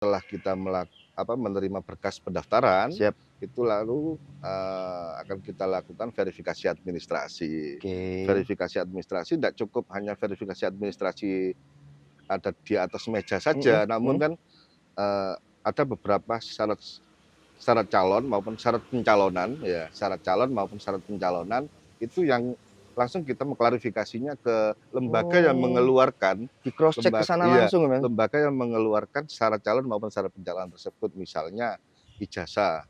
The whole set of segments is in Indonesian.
Setelah kita menerima berkas pendaftaran, Siap. itu lalu, akan kita lakukan verifikasi administrasi. Oke. Verifikasi administrasi tidak cukup hanya verifikasi administrasi ada di atas meja Mhm saja, namun mhm. kan, ada beberapa syarat syarat calon maupun syarat pencalonan ya, syarat calon maupun syarat pencalonan, itu yang langsung kita mengklarifikasinya ke lembaga yang Oh, mengeluarkan di cross check ke sana iya, langsung ya, Mas? lembaga yang mengeluarkan syarat calon maupun syarat pencalonan tersebut, misalnya ijazah.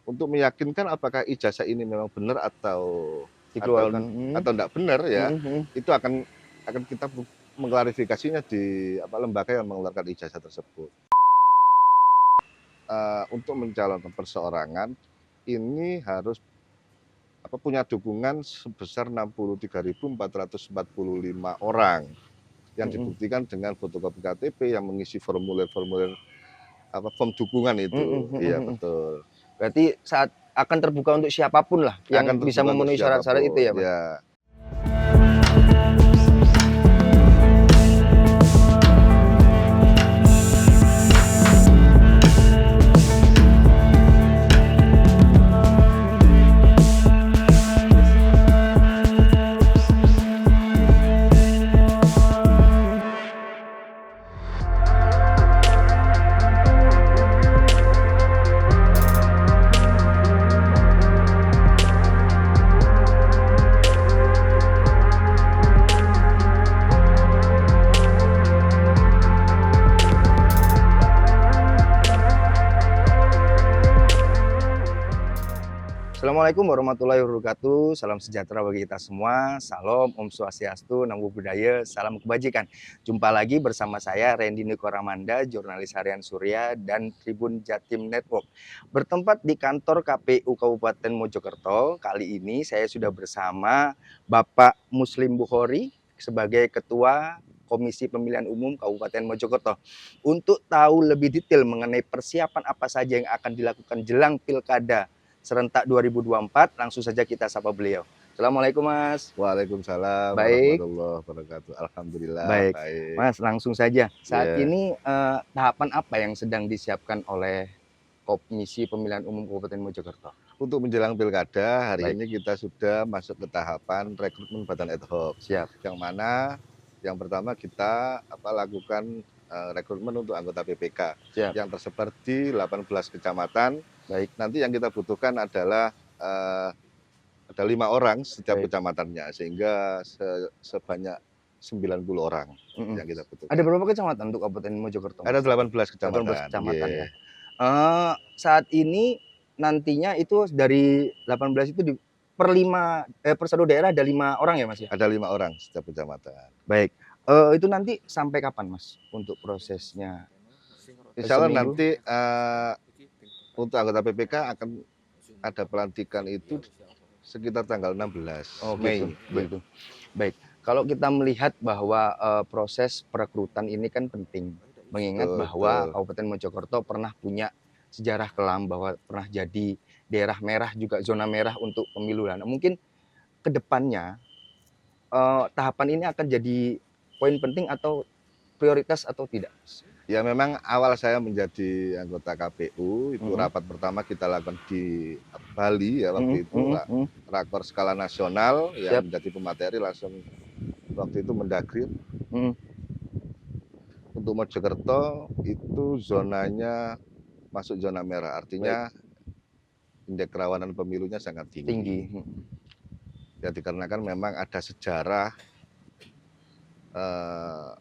Untuk meyakinkan apakah ijazah ini memang benar atau Dikeluarkan, enggak benar ya, mhm mhm. itu akan kita mengklarifikasinya di lembaga yang mengeluarkan ijazah tersebut. Untuk mencalonkan perseorangan, ini harus punya dukungan sebesar 63.445 orang, yang Mhm. dibuktikan dengan fotokopi KTP yang mengisi formulir-formulir form dukungan Mhm itu. mhm Iya mhm. betul. Berarti saat akan terbuka untuk siapapun lah Akan yang bisa terbuka untuk memenuhi syarat-syarat itu siapapun, ya, Mas? ya. Assalamualaikum warahmatullahi wabarakatuh. Salam sejahtera bagi kita semua. Salam, Om Swastiastu, Namo Buddhaya, salam kebajikan. Jumpa lagi bersama saya Randy Niko Ramanda, jurnalis harian Surya dan Tribun Jatim Network. Bertempat di kantor KPU Kabupaten Mojokerto. Kali ini saya sudah bersama Bapak Muslim Bukhori sebagai Ketua Komisi Pemilihan Umum Kabupaten Mojokerto. Untuk tahu lebih detail mengenai persiapan apa saja yang akan dilakukan jelang Pilkada serentak 2024, langsung saja kita sapa beliau. Assalamualaikum, Mas. Waalaikumsalam Baik, warahmatullahi wabarakatuh. Alhamdulillah baik. baik. Mas, langsung saja. Saat Ya, ini tahapan apa yang sedang disiapkan oleh Komisi Pemilihan Umum Kabupaten Mojokerto? untuk menjelang pilkada hari Baik, ini kita sudah masuk ke tahapan rekrutmen badan ad hoc, siap. yang mana yang pertama kita lakukan rekrutmen untuk anggota PPK Siap. yang tersebar di 18 kecamatan. Baik, Nanti yang kita butuhkan adalah ada 5 orang setiap baik. kecamatannya, sehingga sebanyak 90 orang Mhm. yang kita Ada butuhkan. berapa kecamatan untuk Kabupaten Mojokerto, Ada Mas? 18 18 kecamatan, kecamatan ya. yeah. Saat ini nantinya itu dari 18 itu per 5 per 1 daerah ada 5 orang ya, Mas, ya? Ada 5 orang setiap kecamatan. Baik, itu nanti sampai kapan, Mas, untuk prosesnya? Insya Allah Seminggu? nanti untuk anggota PPK akan ada pelantikan itu sekitar tanggal 16 Oh gitu, Mei. Ya, begitu. Baik, kalau kita melihat bahwa, proses perekrutan ini kan penting, mengingat betul, bahwa betul. Kabupaten Mojokerto pernah punya sejarah kelam bahwa pernah jadi daerah merah juga zona merah untuk pemilu. Nah, mungkin ke depannya, tahapan ini akan jadi poin penting atau prioritas atau tidak, Mas? Ya memang awal saya menjadi anggota KPU itu Mhm, rapat pertama kita lakukan di Bali ya, mhm waktu itu mhm mhm, rakor skala nasional yang siap, menjadi pemateri langsung waktu itu Mendagri. mhm, Untuk Mojokerto itu zonanya masuk zona merah, baik, artinya indeks kerawanan pemilunya sangat tinggi, tinggi. Ya dikarenakan memang ada sejarah eh,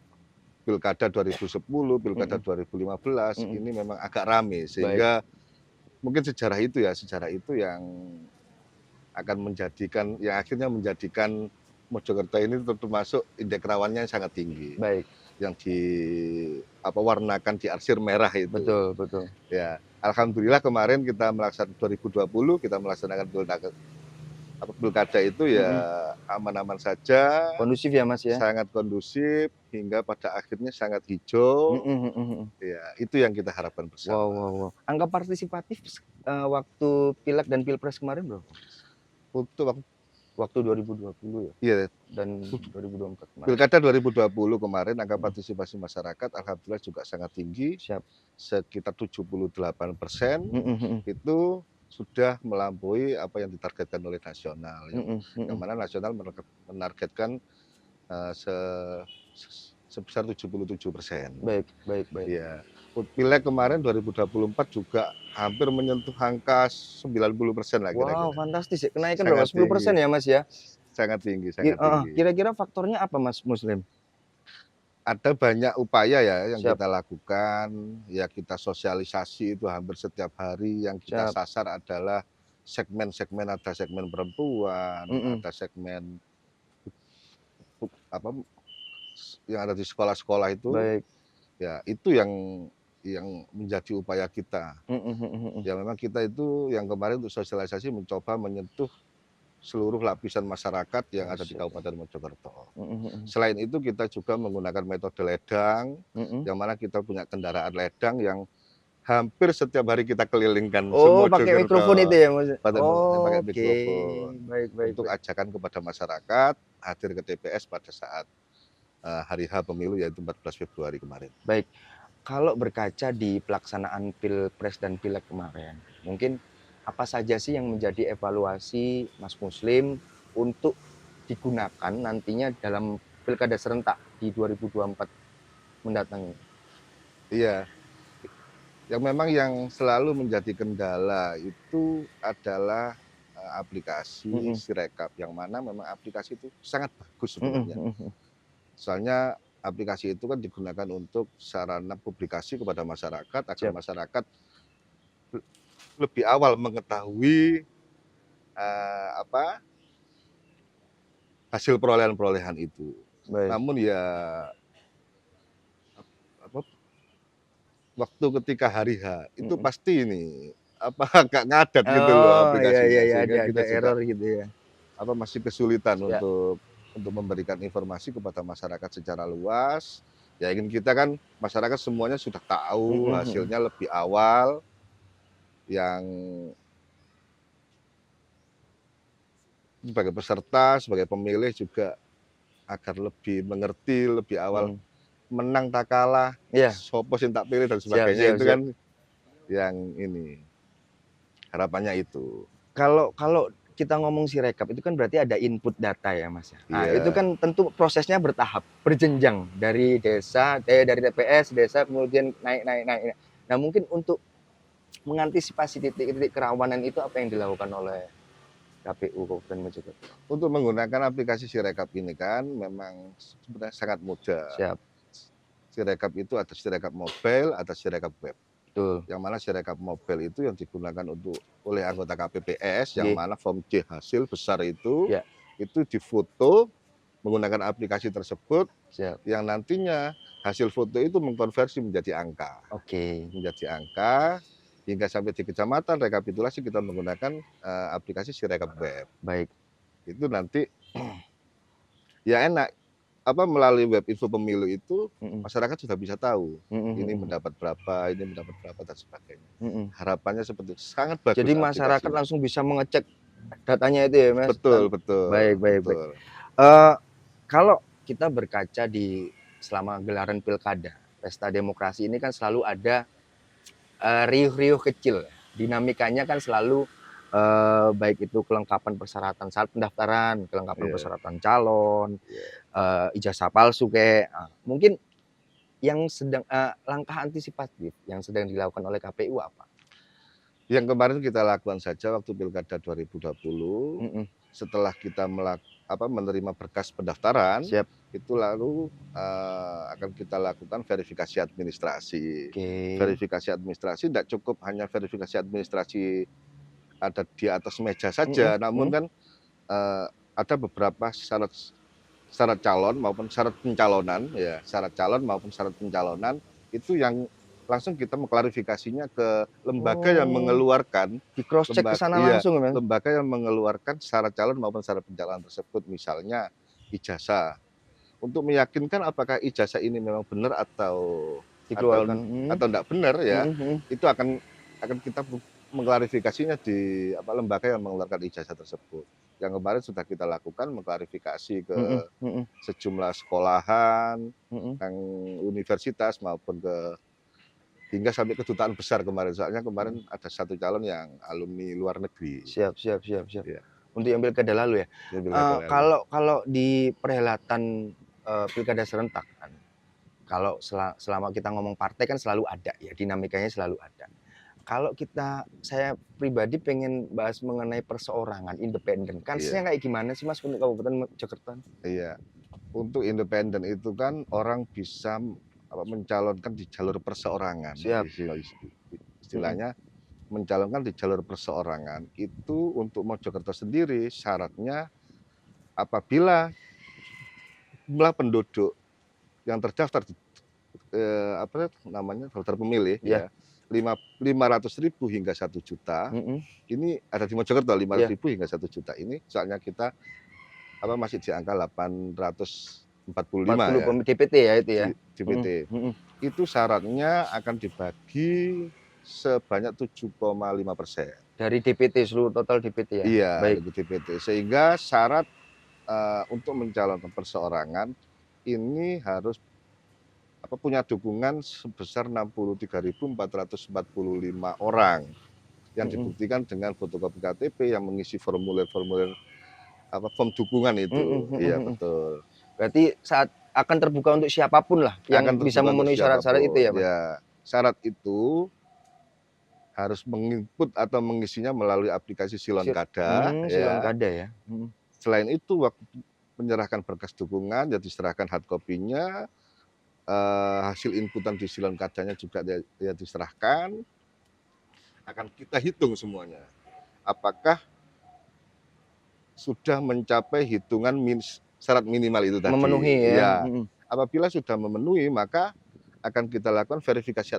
Pilkada 2010, Pilkada mhm 2015 mhm, ini memang agak rame, baik. sehingga mungkin sejarah itu yang akan menjadikan, yang akhirnya menjadikan Mojokerto ini termasuk indeks kerawanannya sangat tinggi, Baik, yang warnakan di arsir merah itu. betul betul. Ya, alhamdulillah kemarin kita melaksanakan 2020 kita melaksanakan pilkada itu ya Mhm, aman-aman saja, kondusif ya, Mas, ya? sangat kondusif hingga pada akhirnya sangat hijau. Mhm mhm mhm. Ya, itu yang kita harapkan Wow bersama. wow wow. Angka partisipatif waktu Pileg dan Pilpres kemarin berapa, Mas? Untuk Waktu 2020 ya? Iya, Dan 2024 kemarin. Pilkada 2020 kemarin angka Mhm. partisipasi masyarakat alhamdulillah juga sangat tinggi, Siap. sekitar 78%, Mhm mhm. itu sudah melampaui apa yang ditargetkan oleh nasional, Mhm yang mhm. mana nasional menargetkan, se sebesar 77%. Baik baik baik. Iya. Pileg kemarin 2024 juga hampir menyentuh angka 90% lah Wow, kira-kira. fantastis ya, kenaikan berapa? Sangat 10% tinggi, ya, Mas, ya? sangat tinggi sangat Heeh, tinggi. kira-kira faktornya apa, Mas Muslim? Ada banyak upaya ya yang Siap kita lakukan, ya kita sosialisasi itu hampir setiap hari, yang kita siap. sasar adalah segmen-segmen, ada segmen perempuan, Mhm, ada segmen apa, yang ada di sekolah-sekolah itu, baik. ya itu yang menjadi upaya kita. Mhm mhm mhm. Ya memang kita itu yang kemarin untuk sosialisasi mencoba menyentuh seluruh lapisan masyarakat yang ada di Asyik ya. Kabupaten Mojokerto. Mhm mhm. Selain itu kita juga menggunakan metode ledang, Mhm. yang mana kita punya kendaraan ledang yang hampir setiap hari kita kelilingkan Oh, pakai mikrofon itu Mojokerto, ya, Mas? pakai Oke, mikrofon baik baik untuk baik. ajakan kepada masyarakat hadir ke TPS pada saat hari H pemilu yaitu 14 Februari kemarin. Baik, kalau berkaca di pelaksanaan Pilpres dan Pileg kemarin, mungkin apa saja sih yang menjadi evaluasi Mas Muslim untuk digunakan nantinya dalam pilkada serentak di 2024 mendatang ini? Iya, yang memang yang selalu menjadi kendala itu adalah aplikasi Mhm, Sirekap, yang mana memang aplikasi itu sangat bagus mhm sebenarnya. mhm mhm. Soalnya aplikasi itu kan digunakan untuk sarana publikasi kepada masyarakat agar Siap, masyarakat lebih awal mengetahui apa hasil perolehan-perolehan itu. baik. Namun ya apa, waktu ketika hari H itu Mhm. pasti ini apa agak ngadat gitu loh Oh, iya iya aplikasinya, iya, sehingga ada kita juga error gitu ya? apa masih kesulitan Ya, untuk memberikan informasi kepada masyarakat secara luas. Ya ingin kita kan masyarakat semuanya sudah tahu mhm mhm. hasilnya lebih awal, yang sebagai peserta, sebagai pemilih juga agar lebih mengerti, lebih awal Mhm. menang tak kalah, Iya, sopo sing tak pilih dan siap sebagainya siap itu siap. kan yang ini, harapannya itu. Kalau kalau kita ngomong Sirekap itu kan berarti ada input data ya, Mas, ya. Nah, itu Iya, kan tentu prosesnya bertahap, berjenjang dari desa, dari TPS, desa kemudian naik naik naik. Nah, mungkin untuk mengantisipasi titik-titik kerawanan itu apa yang dilakukan oleh KPU Kabupaten Mojokerto? untuk menggunakan aplikasi Sirekap ini kan memang sebenarnya sangat mudah. Siap, Sirekap itu ada Sirekap mobile, ada Sirekap web. betul. Yang mana Sirekap mobile itu yang digunakan oleh anggota KPPS, yang Nggih, mana form C hasil besar ya, itu difoto menggunakan aplikasi tersebut, siap. yang nantinya hasil foto itu mengkonversi menjadi angka. Oke, Menjadi angka, hingga sampai di kecamatan rekapitulasi kita menggunakan aplikasi Sirekap web. baik. Itu nanti ya enak, apa melalui web info pemilu itu Mhm, masyarakat sudah bisa tahu mhm ini mhm mendapat berapa, ini mendapat berapa dan sebagainya. mhm. Harapannya seperti itu, sangat bagus Jadi masyarakat aplikasinya. langsung bisa mengecek datanya itu ya, Mas? Betul betul Baik baik baik. betul. Eee, kalau kita berkaca di selama gelaran pilkada, pesta demokrasi ini kan selalu ada, riuh-riuh kecil, dinamikanya kan selalu, baik itu kelengkapan persyaratan saat pendaftaran, kelengkapan Iya persyaratan calon, iya. ijazah palsu kek, mungkin yang sedang langkah antisipatif yang sedang dilakukan oleh KPU apa? Yang kemarin kita lakukan saja waktu Pilkada 2020, Mhm, setelah kita menerima berkas pendaftaran, siap, itu lalu, akan kita lakukan verifikasi administrasi. oke, Verifikasi administrasi tidak cukup hanya verifikasi administrasi ada di atas meja mhm saja, namun mhm, kan, ada beberapa syarat syarat calon maupun syarat pencalonan ya, syarat calon maupun syarat pencalonan, itu yang langsung kita mengklarifikasinya ke lembaga yang oh, mengeluarkan di cross check ke sana iya, langsung ya, Mas? lembaga yang mengeluarkan syarat calon maupun syarat pencalonan tersebut. Misalnya ijazah, untuk meyakinkan apakah ijazah ini memang benar atau Dikeluarkan, enggak benar ya, mhm mhm, itu akan kita mengklarifikasinya di lembaga yang mengeluarkan ijazah tersebut. yang kemarin sudah kita lakukan mengklarifikasi ke Mhm mhm sejumlah sekolahan, mhm. yang universitas maupun hingga sampai kedutaan besar kemarin. Soalnya kemarin ada satu calon yang alumni luar negeri. Siap siap siap siap. Ya, Untuk yang pilkada lalu ya? yang pilkada lalu. Kalau kalau di perhelatan, pilkada serentak kan, kalau selama kita ngomong partai kan selalu ada ya, dinamikanya selalu ada. Kalau saya pribadi pengen bahas mengenai perseorangan, independen, Iya, kansnya kayak gimana sih Mas untuk Kabupaten Mojokerto? iya. Untuk independen itu kan orang bisa mencalonkan di jalur perseorangan. Siap. Mhm Istilahnya mencalonkan di jalur perseorangan itu untuk Mojokerto sendiri syaratnya apabila jumlah penduduk yang terdaftar apa namanya daftar pemilih iya, ya 500.000 hingga 1 juta. mhm, Ini ada di Mojokerto iya, 500.000 hingga 1 juta ini soalnya kita masih di angka 845 40 ya DPT ya itu ya? di Mhm DPT. mhm. Itu syaratnya akan dibagi sebanyak 7,5%. Dari DPT, seluruh total DPT ya? Iya, Baik, dari DPT. Sehingga syarat untuk mencalonkan perseorangan ini harus punya dukungan sebesar 63.445 orang yang mhm, dibuktikan dengan fotokopi KTP yang mengisi formulir-formulir form dukungan mhm itu. mhm Iya mhm. betul. Berarti akan terbuka untuk siapapun lah Akan yang bisa terbuka untuk memenuhi syarat-syarat itu siapapun. ya, Mas? Ya, syarat itu harus menginput atau mengisinya melalui aplikasi Silonkada ya. Silonkada ya? Mhm. Selain itu waktu menyerahkan berkas dukungan ya diserahkan hard copy-nya, hasil inputan di Silonkadanya juga ya diserahkan, akan kita hitung semuanya. Apakah sudah mencapai hitungan syarat minimal itu Memenuhi tadi. ya? Ya, Mhm apabila sudah memenuhi maka akan kita lakukan verifikasi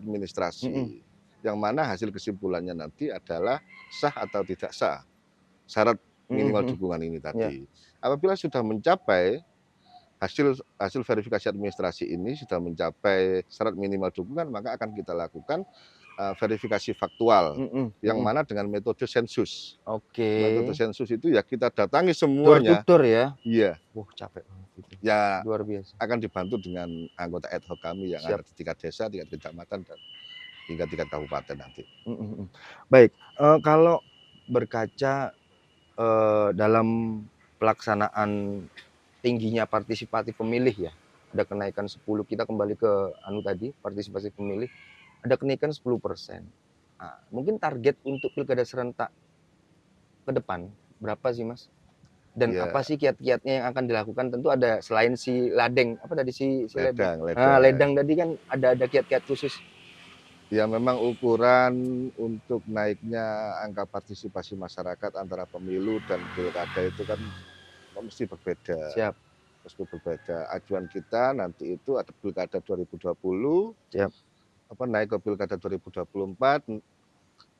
mhm administrasi. Yang mana hasil kesimpulannya nanti adalah sah atau tidak sah syarat mhm minimal mhm. dukungan ini Iya, tadi. Apabila sudah mencapai hasil hasil verifikasi administrasi ini sudah mencapai syarat minimal dukungan, maka akan kita lakukan verifikasi faktual mhm yang mhm. mana dengan metode sensus. Oke. Metode sensus itu ya kita datangi Door to semuanya, door ya? iya, Wah, capek banget itu. ya Luar biasa. akan dibantu dengan anggota ad hoc kami yang ada Siap. di tingkat desa, tingkat kecamatan, dan hingga tingkat kabupaten nanti. Mhm mhm. Baik, kalau berkaca, dalam pelaksanaan tingginya partisipasi pemilih ya, ada kenaikan 10, kita kembali ke anu tadi, partisipasi pemilih, ada kenaikan 10%. Mungkin target untuk pilkada serentak ke depan berapa sih, Mas? Dan apa Ya, sih kiat-kiatnya yang akan dilakukan? Tentu ada selain si ladeng, apa tadi si ledeng? ledang, ledang. Ledang tadi kan ada kiat-kiat khusus. Ya memang ukuran untuk naiknya angka partisipasi masyarakat antara pemilu dan pilkada itu kan mesti berbeda. Siap Mesti berbeda. Ajuan kita nanti itu ada pilkada 2020, siap. naik ke pilkada 2024,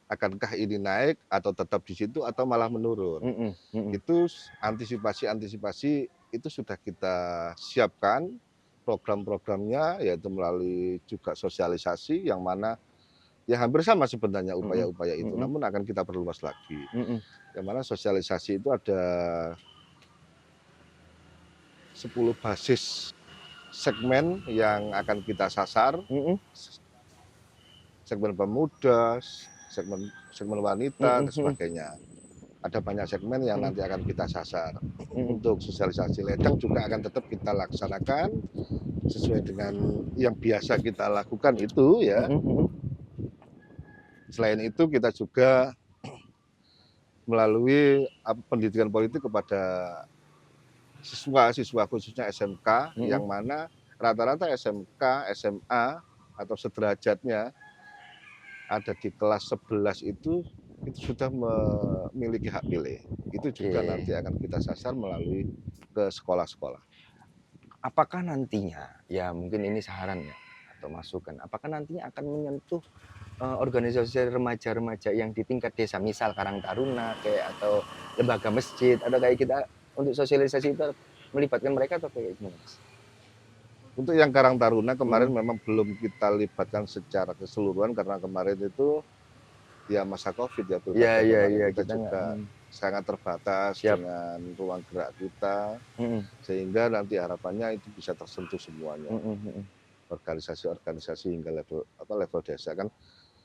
akankah ini naik atau tetap di situ atau malah menurun. Mhm mhm. Itu antisipasi-antisipasi itu sudah kita siapkan program-programnya yaitu melalui juga sosialisasi yang mana ya hampir sama sebenarnya Mhm upaya-upaya itu, mhm namun akan kita perluas lagi. mhm. Yang mana sosialisasi itu ada 10 basis segmen yang akan kita sasar, Mhm segmen pemuda, segmen segmen wanita, mhm dan mhm sebagainya. Ada banyak segmen yang mhm nanti akan kita sasar. mhm Untuk sosialisasi ledang juga akan tetap kita laksanakan sesuai dengan yang biasa kita lakukan itu ya. mhm mhm. Selain itu kita juga melalui pendidikan politik kepada siswa-siswa khususnya SMK Mhm. yang mana rata-rata SMK, SMA atau sederajatnya ada di kelas 11 itu sudah memiliki hak pilih. Itu Oke. juga nanti akan kita sasar melalui ke sekolah-sekolah. Apakah nantinya, ya mungkin ini saran ya atau masukan, apakah nantinya akan menyentuh, organisasi remaja-remaja yang di tingkat desa, misal Karang Taruna kayak atau lembaga masjid atau kayak kita untuk sosialisasi itu melibatkan mereka atau kayak gimana, Mas? Untuk yang Karang Taruna kemarin Mhm. memang belum kita libatkan secara keseluruhan karena kemarin itu ya masa Covid ya Iya pilkada iya kemarin iya, kita kita nggak juga sangat terbatas Siap. dengan ruang gerak kita, Mhm, sehingga nanti harapannya itu bisa tersentuh semuanya. mhm, mhm. Organisasi-organisasi hingga level desa kan,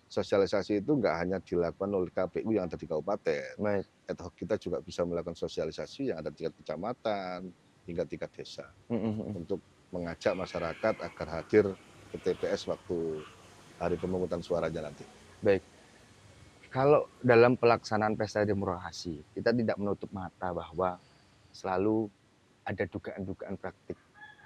sosialisasi itu nggak hanya dilakukan oleh KPU yang ada di kabupaten, Baik. atau kita juga bisa melakukan sosialisasi yang ada di tingkat kecamatan hingga tingkat desa Mhm, mhm. untuk mengajak masyarakat agar hadir ke TPS waktu hari pemungutan suaranya nanti. Baik. Kalau dalam pelaksanaan pesta demokrasi, kita tidak menutup mata bahwa selalu ada dugaan-dugaan praktik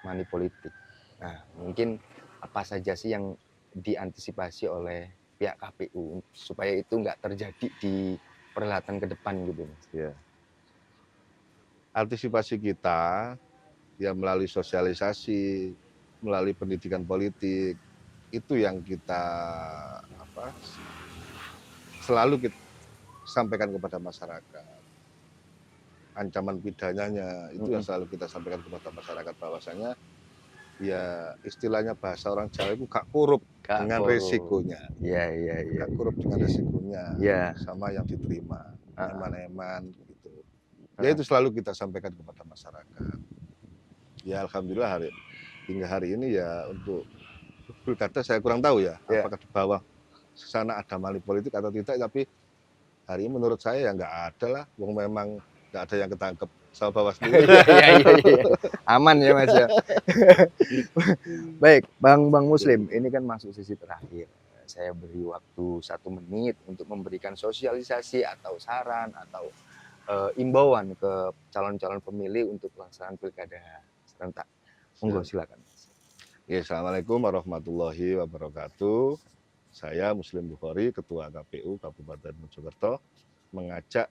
money politik. Nah, mungkin apa saja sih yang diantisipasi oleh pihak KPU supaya itu nggak terjadi di perhelatan ke depan gitu, Mas? Ya. Antisipasi kita ya melalui sosialisasi, melalui pendidikan politik, itu yang kita apa, selalu kita sampaikan kepada masyarakat. Ancaman pidananya itu yang Mhm. selalu kita sampaikan kepada masyarakat bahwasanya ya istilahnya bahasa orang Jawa itu gak korup Kak dengan Korum. resikonya, Iya, iya, iya, gak iya. korup dengan resikonya Iya, sama yang diterima, heeh, eman-eman gitu. Ya heeh. itu selalu kita sampaikan kepada masyarakat. Ya alhamdulillah hingga hari ini ya untuk pilkada saya kurang tahu ya, Iya. apakah di bawah sana ada money politik atau tidak, tapi hari ini menurut saya ya nggak ada lah, wong memang nggak ada yang ketangkep sama Bawaslu. Iya, iya, iya, iya. Aman ya, Mas, ya. Baik, Bang Muslim, ini kan masuk sesi terakhir. Saya beri waktu 1 menit untuk memberikan sosialisasi atau saran atau imbauan ke calon-calon pemilih untuk pelaksanaan pilkada serentak. Monggo silakan. Ya, Assalamualaikum warahmatullahi wabarakatuh. Saya Muslim Bukhari, Ketua KPU Kabupaten Mojokerto, mengajak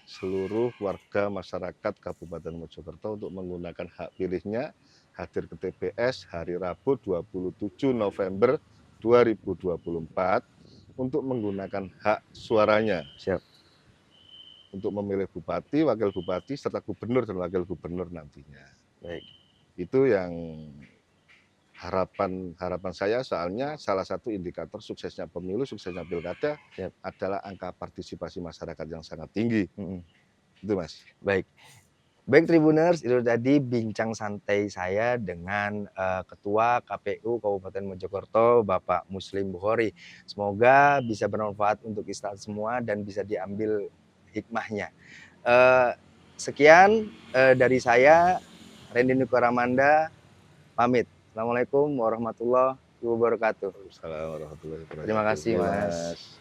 seluruh warga masyarakat Kabupaten Mojokerto untuk menggunakan hak pilihnya hadir ke TPS hari Rabu 27 November 2024 untuk menggunakan hak suaranya Siap. untuk memilih bupati, wakil bupati, serta gubernur dan wakil gubernur nantinya. Baik. Itu yang harapan saya, soalnya salah satu indikator suksesnya pemilu, suksesnya pilkada Siap. adalah angka partisipasi masyarakat yang sangat tinggi. Mhm. Itu Mas. Baik. Baik Tribuners, itu tadi bincang santai saya dengan Ketua KPU Kabupaten Mojokerto, Bapak Muslim Bukhari. Semoga bisa bermanfaat untuk kita semua dan bisa diambil hikmahnya. Sekian dari saya, Randy Nukoramanda, pamit. Assalamualaikum warahmatullahi wabarakatuh. Assalamualaikum warahmatullahi wabarakatuh. Terima kasih, Iya, Mas. Mas.